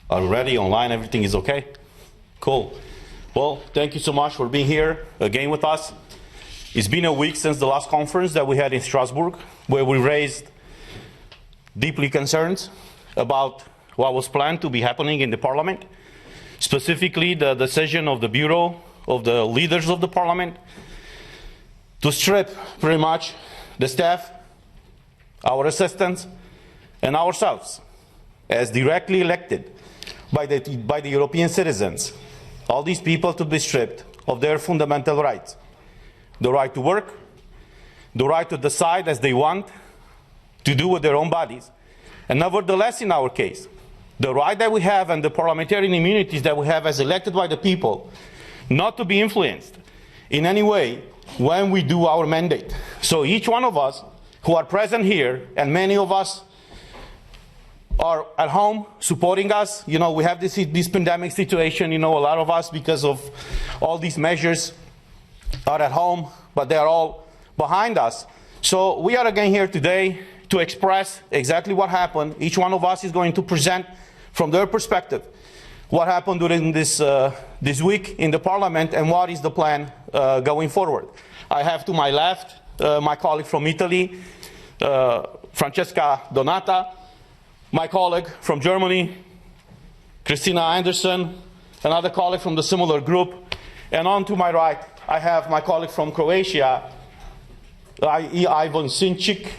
Are we ready? Online, everything is okay? Cool. Well, thank you so much for being here again with us. It's been a week since the last conference that we had in Strasbourg, where we raised deeply concerns about what was planned to be happening in the Parliament, specifically the decision of the Bureau of the leaders of the Parliament to strip pretty much the staff, our assistants, and ourselves as directly elected by the European citizens. All these people to be stripped of their fundamental rights. The right to work, the right to decide as they want, to do with their own bodies. And nevertheless, in our case, the right that we have and the parliamentarian immunities that we have as elected by the people, not to be influenced in any way when we do our mandate. So each one of us who are present here, and many of us are at home supporting us. You know, we have this pandemic situation, you know, a lot of us, because of all these measures, are at home, but they're all behind us. So we are again here today to express exactly what happened. Each one of us is going to present from their perspective what happened during this week in the Parliament and what is the plan going forward. I have to my left my colleague from Italy, Francesca Donata, my colleague from Germany, Christina Anderson, another colleague from the similar group, and on to my right I have my colleague from Croatia, Ivan Sinčić,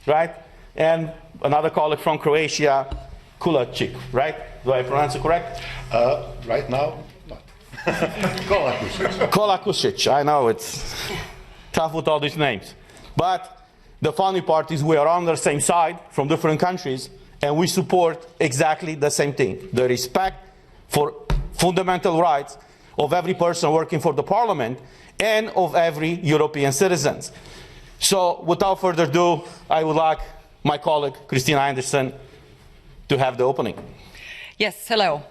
right? And another colleague from Croatia, Kulačić, right? Do I pronounce it correct? Right now, not. Kolakušić. Kolakušić, I know it's tough with all these names. But the funny part is we are on the same side from different countries, and we support exactly the same thing, the respect for fundamental rights of every person working for the Parliament and of every European citizen. So without further ado, I would like my colleague, Christina Anderson, to have the opening. Yes, hello.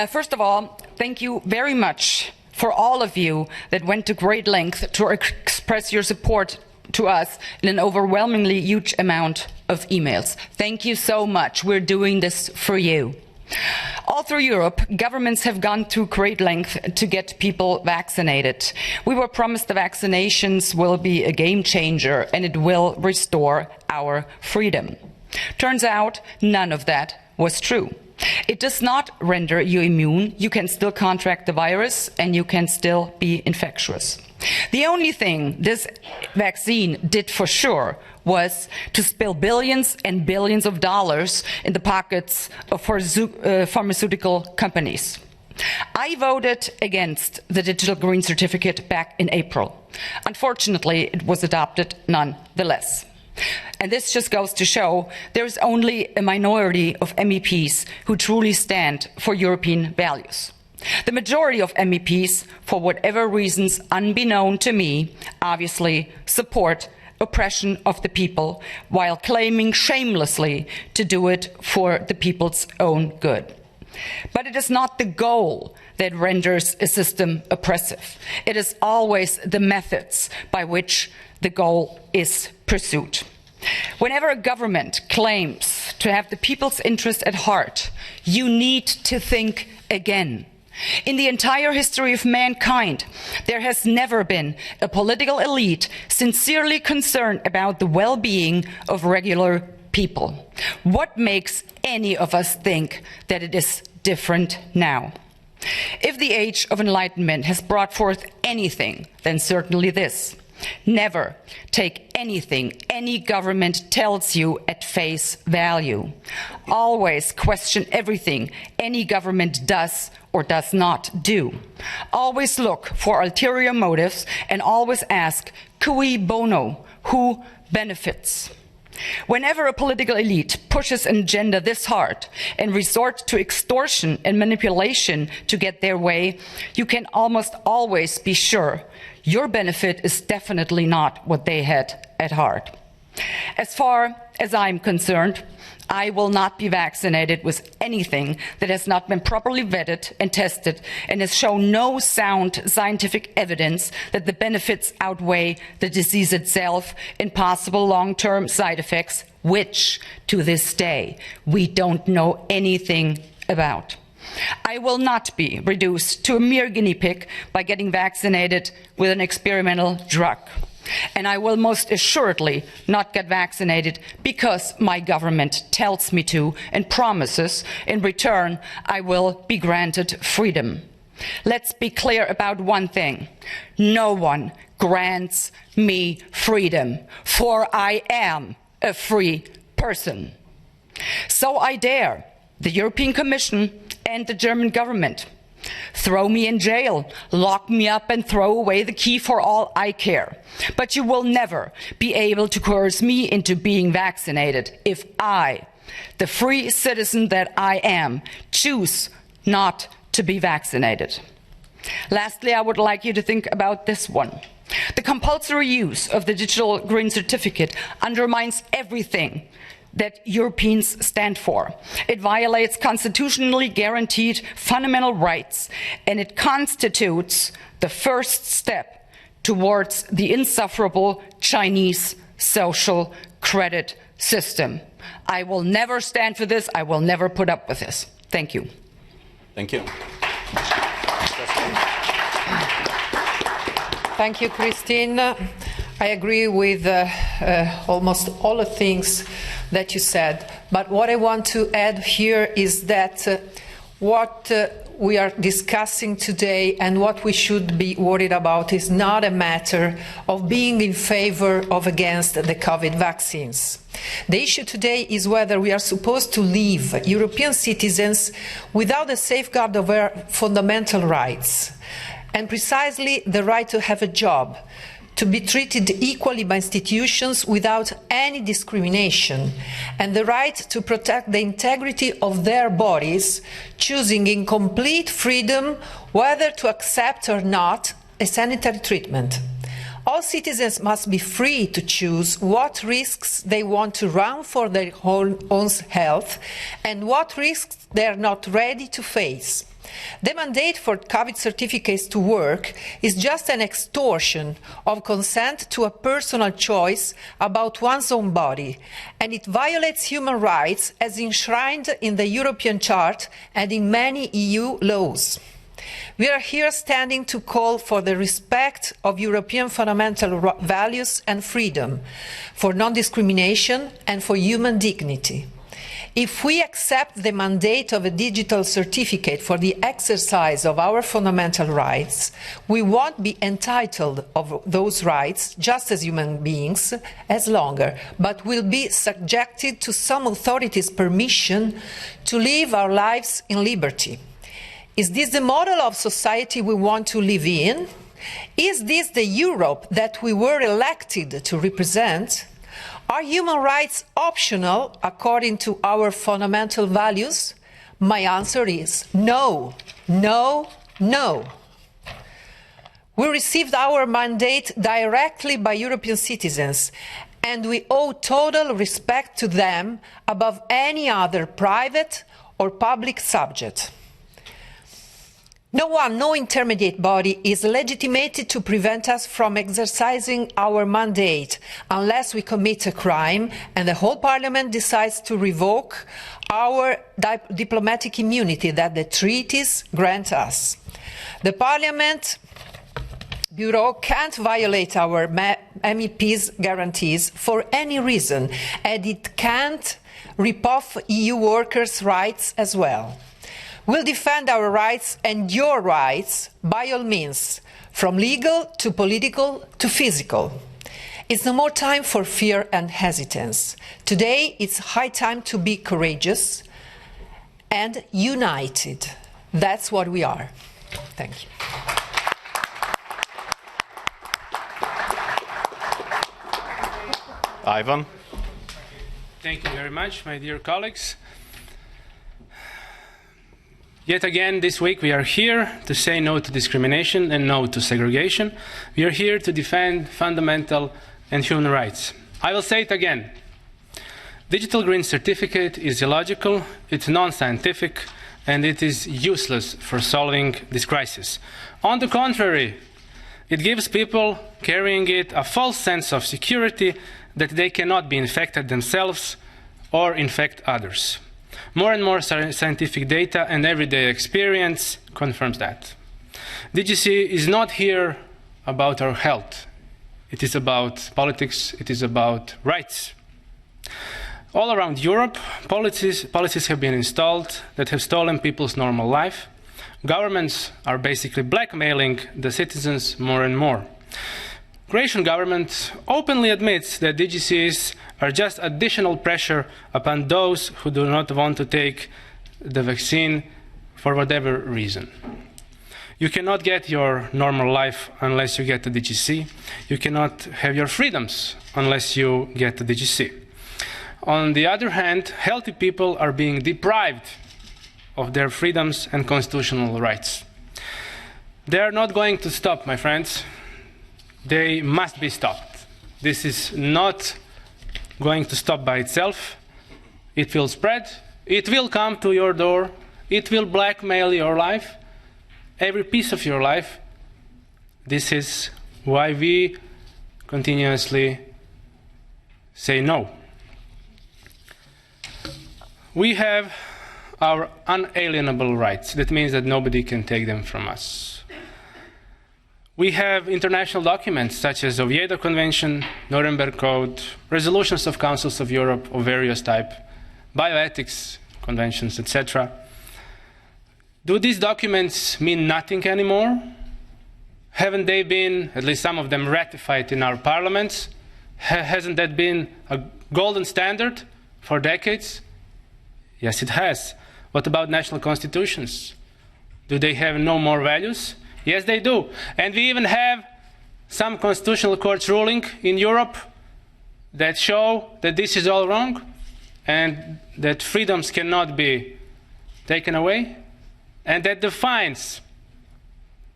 First of all, thank you very much for all of you that went to great length to express your support to us in an overwhelmingly huge amount of emails. Thank you so much. We're doing this for you. All through Europe, governments have gone to great length to get people vaccinated. We were promised the vaccinations will be a game changer and it will restore our freedom. Turns out none of that was true. It does not render you immune. You can still contract the virus and you can still be infectious. The only thing this vaccine did for sure was to spill billions and billions of dollars in the pockets of pharmaceutical companies. I voted against the digital green certificate back in April. Unfortunately, it was adopted nonetheless. And this just goes to show there is only a minority of MEPs who truly stand for European values. The majority of MEPs, for whatever reasons unbeknown to me, obviously support oppression of the people while claiming shamelessly to do it for the people's own good. But it is not the goal that renders a system oppressive. It is always the methods by which the goal is pursued. Whenever a government claims to have the people's interest at heart, you need to think again. In the entire history of mankind, there has never been a political elite sincerely concerned about the well-being of regular people. What makes any of us think that it is different now? If the age of enlightenment has brought forth anything, then certainly this. Never take anything any government tells you at face value. Always question everything any government does or does not do. Always look for ulterior motives and always ask, cui bono, who benefits? Whenever a political elite pushes an agenda this hard and resort to extortion and manipulation to get their way, you can almost always be sure your benefit is definitely not what they had at heart. As far as I'm concerned, I will not be vaccinated with anything that has not been properly vetted and tested and has shown no sound scientific evidence that the benefits outweigh the disease itself and possible long-term side effects, which, to this day, we don't know anything about. I will not be reduced to a mere guinea pig by getting vaccinated with an experimental drug. And I will most assuredly not get vaccinated because my government tells me to and promises in return I will be granted freedom. Let's be clear about one thing. No one grants me freedom, for I am a free person. So I dare the European Commission and the German government. Throw me in jail, lock me up and throw away the key for all I care. But you will never be able to coerce me into being vaccinated if I, the free citizen that I am, choose not to be vaccinated. Lastly, I would like you to think about this one. The compulsory use of the digital green certificate undermines everything that Europeans stand for. It violates constitutionally guaranteed fundamental rights, and it constitutes the first step towards the insufferable Chinese social credit system. I will never stand for this. I will never put up with this. Thank you. Thank you. Thank you, Christine. I agree with almost all the things that you said. But what I want to add here is that what we are discussing today and what we should be worried about is not a matter of being in favor or against the COVID vaccines. The issue today is whether we are supposed to leave European citizens without a safeguard of their fundamental rights, and precisely the right to have a job, to be treated equally by institutions without any discrimination, and the right to protect the integrity of their bodies, choosing in complete freedom whether to accept or not a sanitary treatment. All citizens must be free to choose what risks they want to run for their own health and what risks they are not ready to face. The mandate for COVID certificates to work is just an extortion of consent to a personal choice about one's own body, and it violates human rights as enshrined in the European Chart and in many EU laws. We are here standing to call for the respect of European fundamental values and freedom, for non-discrimination and for human dignity. If we accept the mandate of a digital certificate for the exercise of our fundamental rights, we won't be entitled of those rights, just as human beings, as longer, but will be subjected to some authority's permission to live our lives in liberty. Is this the model of society we want to live in? Is this the Europe that we were elected to represent? Are human rights optional according to our fundamental values? My answer is no, no, no. We received our mandate directly by European citizens, and we owe total respect to them above any other private or public subject. No intermediate body is legitimated to prevent us from exercising our mandate unless we commit a crime and the whole Parliament decides to revoke our diplomatic immunity that the treaties grant us. The Parliament Bureau can't violate our MEP's guarantees for any reason, and it can't rip off EU workers' rights as well. We'll defend our rights and your rights by all means, from legal to political to physical. It's no more time for fear and hesitance. Today, it's high time to be courageous and united. That's what we are. Thank you. Ivan. Thank you very much, my dear colleagues. Yet again, this week we are here to say no to discrimination and no to segregation. We are here to defend fundamental and human rights. I will say it again. Digital green certificate is illogical, it's non-scientific, and it is useless for solving this crisis. On the contrary, it gives people carrying it a false sense of security that they cannot be infected themselves or infect others. More and more scientific data and everyday experience confirms that. DGC is not here about our health. It is about politics. It is about rights. All around Europe, policies have been installed that have stolen people's normal life. Governments are basically blackmailing the citizens more and more. Croatian government openly admits that DGCs are just additional pressure upon those who do not want to take the vaccine for whatever reason. You cannot get your normal life unless you get the DGC. You cannot have your freedoms unless you get the DGC. On the other hand, healthy people are being deprived of their freedoms and constitutional rights. They are not going to stop, my friends. They must be stopped. This is not going to stop by itself. It will spread. It will come to your door. It will blackmail your life, every piece of your life. This is why we continuously say no. We have our unalienable rights. That means that nobody can take them from us. We have international documents such as Oviedo Convention, Nuremberg Code, resolutions of councils of Europe of various type, bioethics conventions, etc. Do these documents mean nothing anymore? Haven't they been, at least some of them, ratified in our parliaments? Hasn't that been a golden standard for decades? Yes, it has. What about national constitutions? Do they have no more values? Yes, they do. And we even have some constitutional courts ruling in Europe that show that this is all wrong and that freedoms cannot be taken away, and that the fines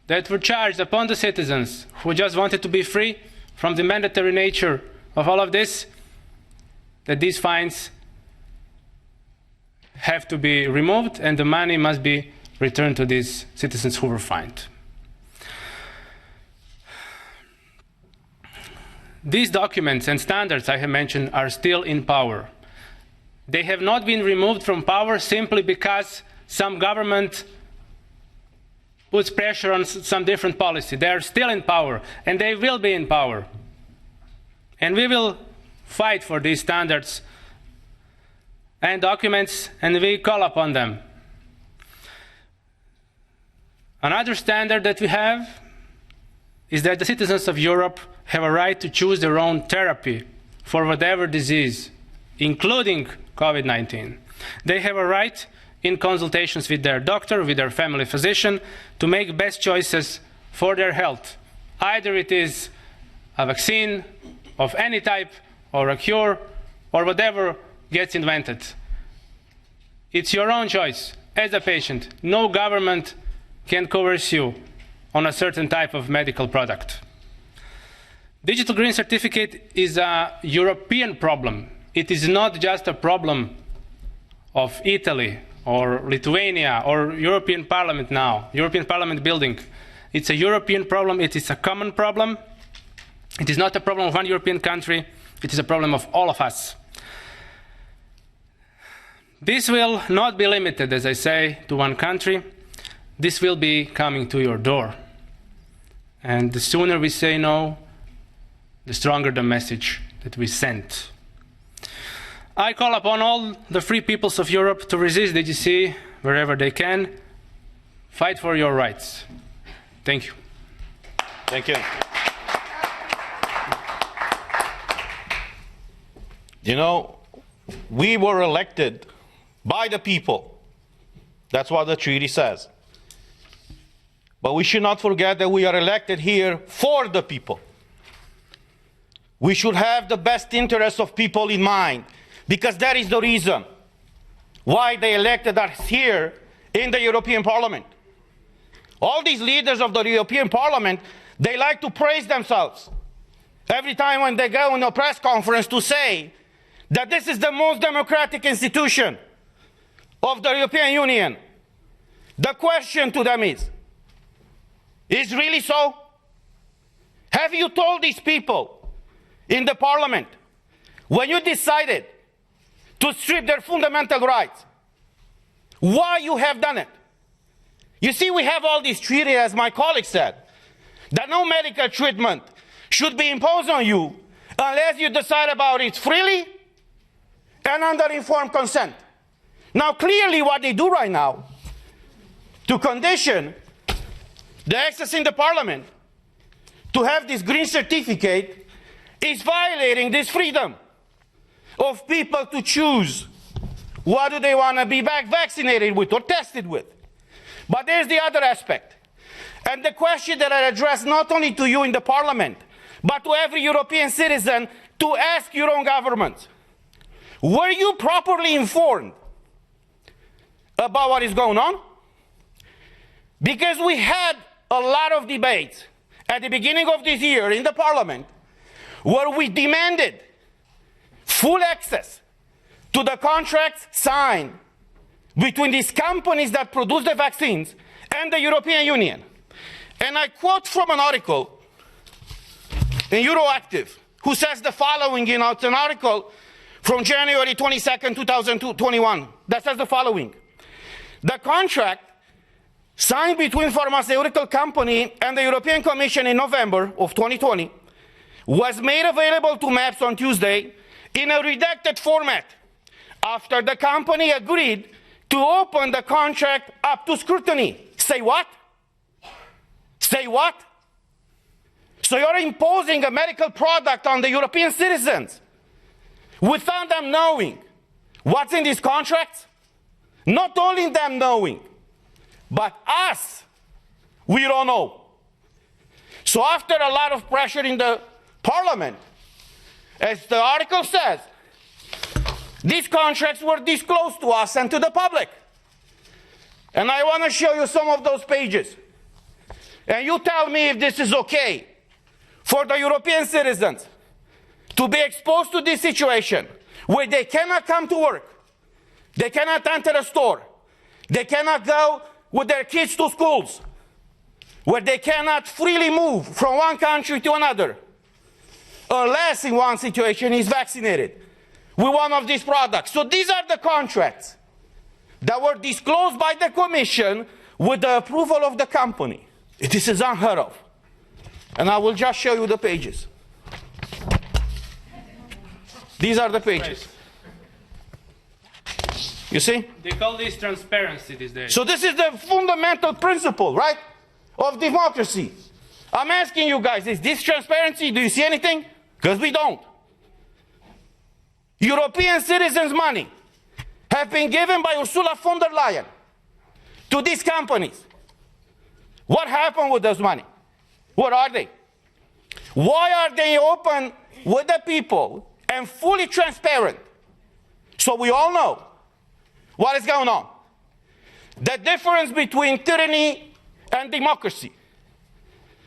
that were charged upon the citizens who just wanted to be free from the mandatory nature of all of this, that these fines have to be removed and the money must be returned to these citizens who were fined. These documents and standards I have mentioned are still in power. They have not been removed from power simply because some government puts pressure on some different policy. They are still in power, and they will be in power. And we will fight for these standards and documents, and we call upon them. Another standard that we have is that the citizens of Europe have a right to choose their own therapy for whatever disease, including COVID-19. They have a right, in consultations with their doctor, with their family physician, to make best choices for their health. Either it is a vaccine of any type, or a cure, or whatever gets invented. It's your own choice as a patient. No government can coerce you on a certain type of medical product. Digital Green Certificate is a European problem. It is not just a problem of Italy or Lithuania or European Parliament now, European Parliament building. It's a European problem. It is a common problem. It is not a problem of one European country. It is a problem of all of us. This will not be limited, as I say, to one country. This will be coming to your door. And the sooner we say no, the stronger the message that we send. I call upon all the free peoples of Europe to resist DGC wherever they can. Fight for your rights. Thank you. Thank you. You know, we were elected by the people. That's what the treaty says. But we should not forget that we are elected here for the people. We should have the best interests of people in mind, because that is the reason why they elected us here in the European Parliament. All these leaders of the European Parliament, they like to praise themselves every time when they go in a press conference to say that this is the most democratic institution of the European Union. The question to them is really so? Have you told these people in the Parliament, when you decided to strip their fundamental rights, why you have done it. You see, we have all these treaties, as my colleague said, that no medical treatment should be imposed on you unless you decide about it freely and under informed consent. Now, clearly what they do right now to condition the access in the parliament to have this green certificate is violating this freedom of people to choose what do they want to be vaccinated with or tested with. But there's the other aspect. And the question that I address not only to you in the parliament, but to every European citizen, to ask your own government. Were you properly informed about what is going on? Because we had a lot of debates at the beginning of this year in the parliament where we demanded full access to the contracts signed between these companies that produce the vaccines and the European Union. And I quote from an article in Euroactive, who says the following, it's an article from January 22nd, 2021, that says the following. The contract signed between pharmaceutical company and the European Commission in November of 2020 was made available to MEPs on Tuesday in a redacted format after the company agreed to open the contract up to scrutiny. Say what? Say what? So you're imposing a medical product on the European citizens without them knowing what's in these contracts? Not only them knowing, but us, we don't know. So after a lot of pressure in the parliament, as the article says, these contracts were disclosed to us and to the public. And I want to show you some of those pages. And you tell me if this is okay for the European citizens to be exposed to this situation where they cannot come to work, they cannot enter a store, they cannot go with their kids to schools, where they cannot freely move from one country to another, unless in one situation is vaccinated with one of these products. So these are the contracts that were disclosed by the Commission with the approval of the company. This is unheard of. And I will just show you the pages. These are the pages. You see? They call this transparency these days. So this is the fundamental principle, right, of democracy. I'm asking you guys, is this transparency? Do you see anything? Because we don't. European citizens' money have been given by Ursula von der Leyen to these companies. What happened with those money? What are they? Why are they open with the people and fully transparent? So we all know what is going on. The difference between tyranny and democracy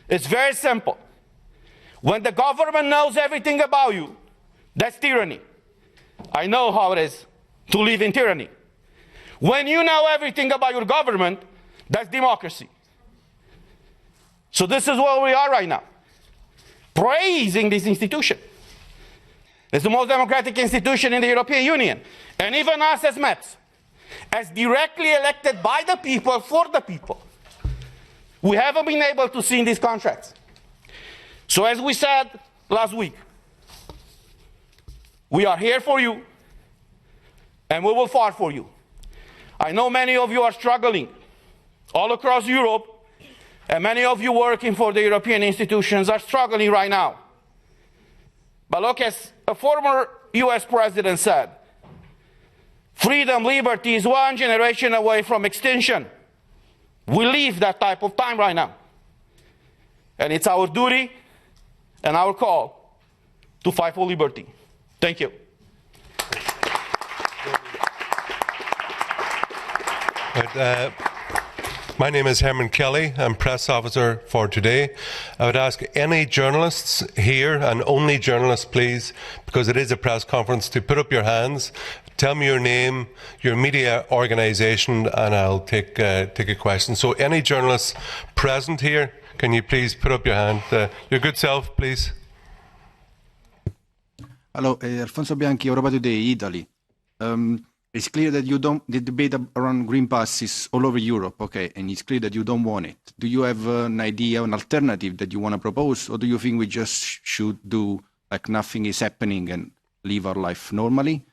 is very simple. When the government knows everything about you, that's tyranny. I know how it is to live in tyranny. When you know everything about your government, that's democracy. So this is where we are right now, praising this institution. It's the most democratic institution in the European Union. And even us as MEPs, as directly elected by the people, for the people, we haven't been able to see in these contracts. So as we said last week, we are here for you, and we will fight for you. I know many of you are struggling all across Europe, and many of you working for the European institutions are struggling right now. But look, as a former US president said, freedom, liberty is one generation away from extinction. We live that type of time right now. And it's our duty and our call to fight for liberty. Thank you. My name is Herman Kelly. I'm press officer for today. I would ask any journalists here, and only journalists please, because it is a press conference, to put up your hands. Tell me your name, your media organisation, and I'll take a question. So any journalists present here, can you please put up your hand? Your good self, please. Hello, Alfonso Bianchi, Europa Today, Italy. It's clear that you don't, the debate around green pass is all over Europe, okay, and it's clear that you don't want it. Do you have an idea, an alternative that you want to propose, or do you think we just should do like nothing is happening and live our life normally?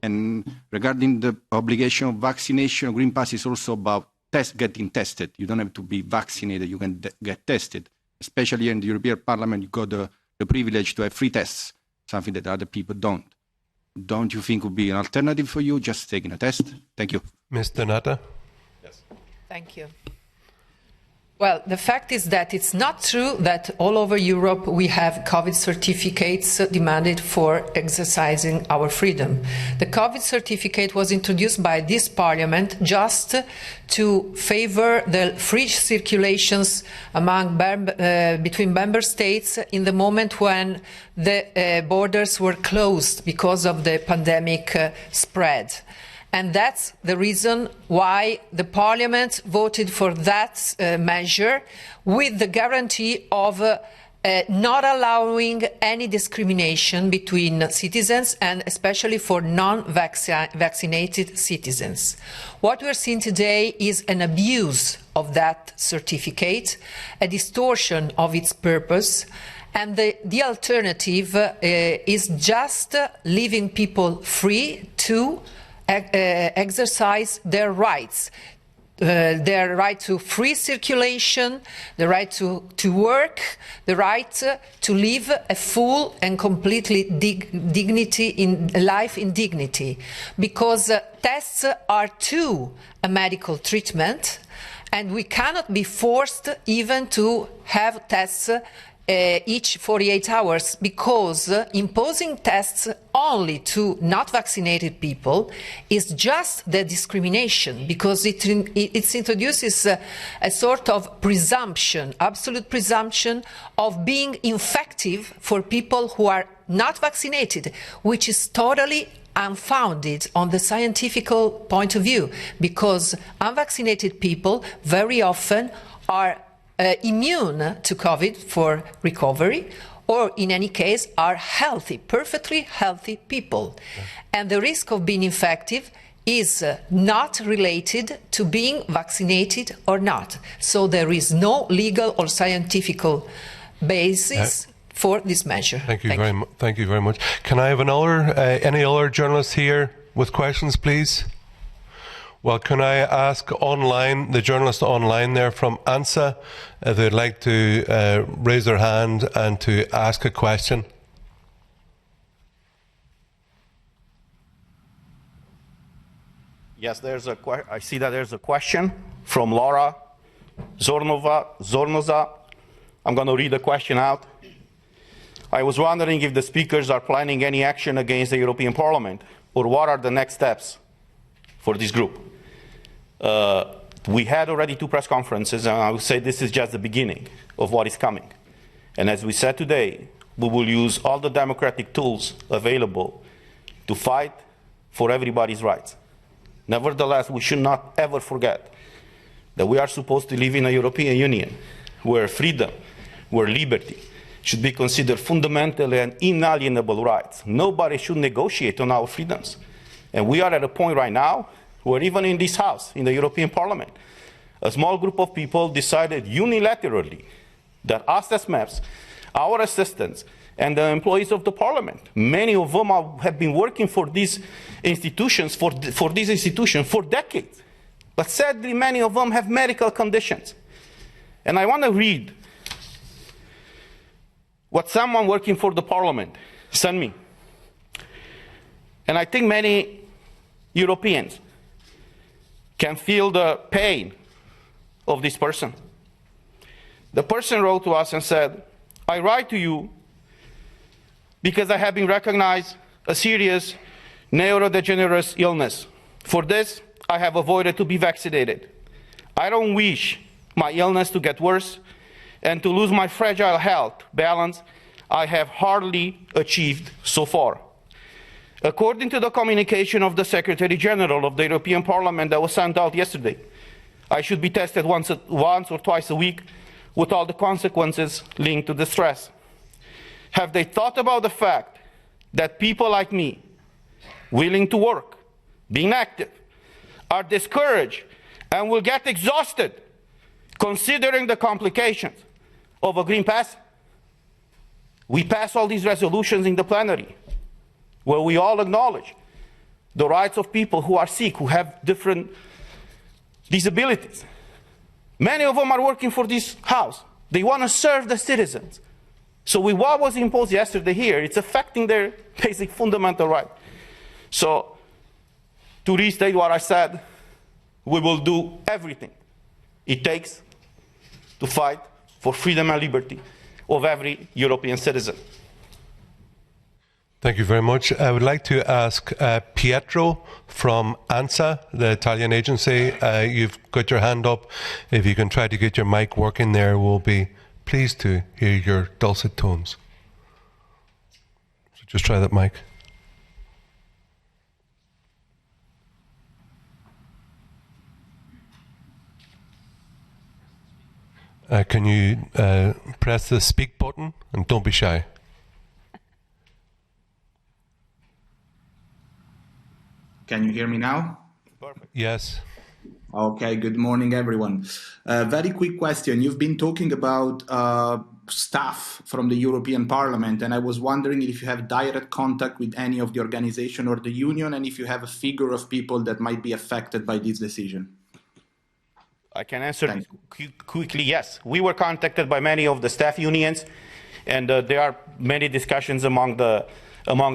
And regarding the obligation of vaccination, green pass is also about getting tested. You don't have to be vaccinated, you can get tested. Especially here in the European Parliament, you got the privilege to have free tests, something that other people don't. Don't you think would be an alternative for you, just taking a test? Thank you. Ms. Donata? Yes. Thank you. Well, the fact is that it's not true that all over Europe we have COVID certificates demanded for exercising our freedom. The COVID certificate was introduced by this Parliament just to favor the free circulations among between member states in the moment when the borders were closed because of the pandemic spread. And that's the reason why the Parliament voted for that measure, with the guarantee of not allowing any discrimination between citizens, and especially for non-vaccinated citizens. What we're seeing today is an abuse of that certificate, a distortion of its purpose, and the alternative is just leaving people free to exercise their rights, their right to free circulation, the right to work, the right to live a full and completely dignity in life in dignity, because tests are too a medical treatment, and we cannot be forced even to have tests each 48 hours, because imposing tests only to not vaccinated people is just the discrimination, because it introduces a sort of presumption, absolute presumption of being infective for people who are not vaccinated, which is totally unfounded on the scientific point of view, because unvaccinated people very often are immune to COVID for recovery, or in any case are healthy, perfectly healthy people. And the risk of being infective is not related to being vaccinated or not. So there is no legal or scientific basis for this measure. Thank you very much. Can I have any other journalists here with questions, please? Well, can I ask online, the journalist online there from ANSA, if they'd like to raise their hand and to ask a question? Yes, I see that there's a question from Laura Zornoza. I'm going to read the question out. I was wondering if the speakers are planning any action against the European Parliament, or what are the next steps for this group. We had already 2 press conferences, and I would say this is just the beginning of what is coming. And as we said today, we will use all the democratic tools available to fight for everybody's rights. Nevertheless, we should not ever forget that we are supposed to live in a European Union where freedom, where liberty should be considered fundamental and inalienable rights. Nobody should negotiate on our freedoms. And we are at a point right now where even in this House, in the European Parliament, a small group of people decided unilaterally that us as MEPs, our assistants, and the employees of the Parliament, many of them have been working for these institutions, for decades. But sadly, many of them have medical conditions. And I want to read what someone working for the Parliament sent me. And I think many Europeans can feel the pain of this person. The person wrote to us and said, I write to you because I have been recognized a serious neurodegenerative illness. For this, I have avoided to be vaccinated. I don't wish my illness to get worse and to lose my fragile health balance I have hardly achieved so far. According to the communication of the Secretary General of the European Parliament that was sent out yesterday, I should be tested once or twice a week with all the consequences linked to the stress. Have they thought about the fact that people like me, willing to work, being active, are discouraged and will get exhausted considering the complications of a green pass. We pass all these resolutions in the plenary where we all acknowledge the rights of people who are sick, who have different disabilities. Many of them are working for this House. They want to serve the citizens. So with what was imposed yesterday here, it's affecting their basic fundamental right. So to restate what I said, we will do everything it takes to fight for freedom and liberty of every European citizen. Thank you very much. I would like to ask Pietro from ANSA, the Italian agency. You've got your hand up. If you can try to get your mic working there, we'll be pleased to hear your dulcet tones. So just try that mic. Can you press the speak button and don't be shy? Can you hear me now? Perfect. Yes. Okay, good morning, everyone. Very quick question. You've been talking about staff from the European Parliament, and I was wondering if you have direct contact with any of the organization or the union, and if you have a figure of people that might be affected by this decision. I can answer quickly, yes. We were contacted by many of the staff unions, and there are many discussions among the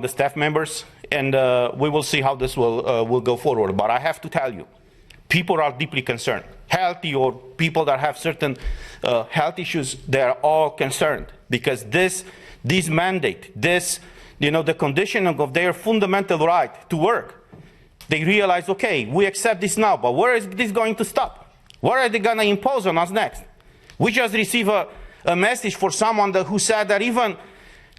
staff members, and we will see how this will go forward. But I have to tell you, people are deeply concerned. Healthy or people that have certain health issues, they are all concerned because this mandate, the conditioning of their fundamental right to work, they realize, okay, we accept this now, but where is this going to stop? What are they going to impose on us next? We just received a message for someone who said that even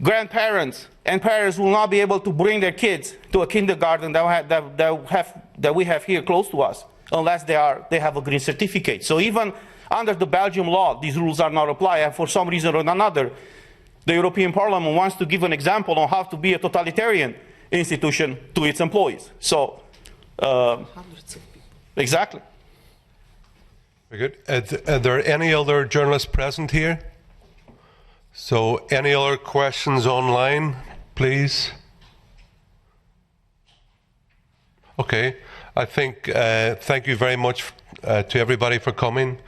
grandparents and parents will not be able to bring their kids to a kindergarten that we have here close to us unless they have a green certificate. So even under the Belgian law, these rules are not applied, and for some reason or another, the European Parliament wants to give an example on how to be a totalitarian institution to its employees. So, exactly. Very good. Are there any other journalists present here? So, any other questions online, please? Okay. I think, thank you very much to everybody for coming.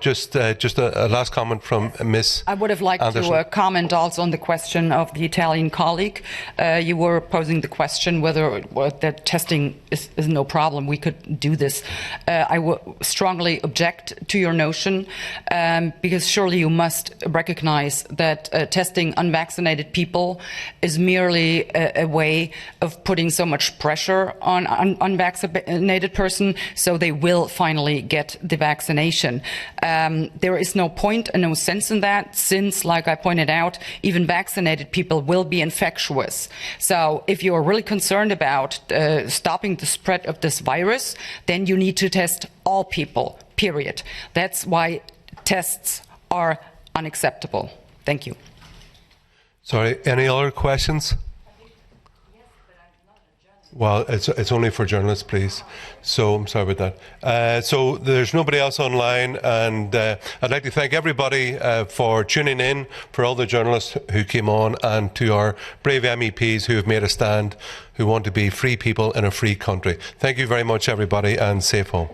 Just a last comment from Ms. I would have liked Anderson. to comment also on the question of the Italian colleague. You were posing the question whether that testing is no problem. We could do this. I would strongly object to your notion because surely you must recognize that testing unvaccinated people is merely a way of putting so much pressure on unvaccinated person so they will finally get the vaccination. There is no point and no sense in that since, like I pointed out, even vaccinated people will be infectious. So if you are really concerned about stopping the spread of this virus, then you need to test all people, period. That's why tests are unacceptable. Thank you. Sorry, any other questions? Well, it's only for journalists, please. So I'm sorry about that. So there's nobody else online, and I'd like to thank everybody for tuning in, for all the journalists who came on, and to our brave MEPs who have made a stand, who want to be free people in a free country. Thank you very much, everybody, and safe home.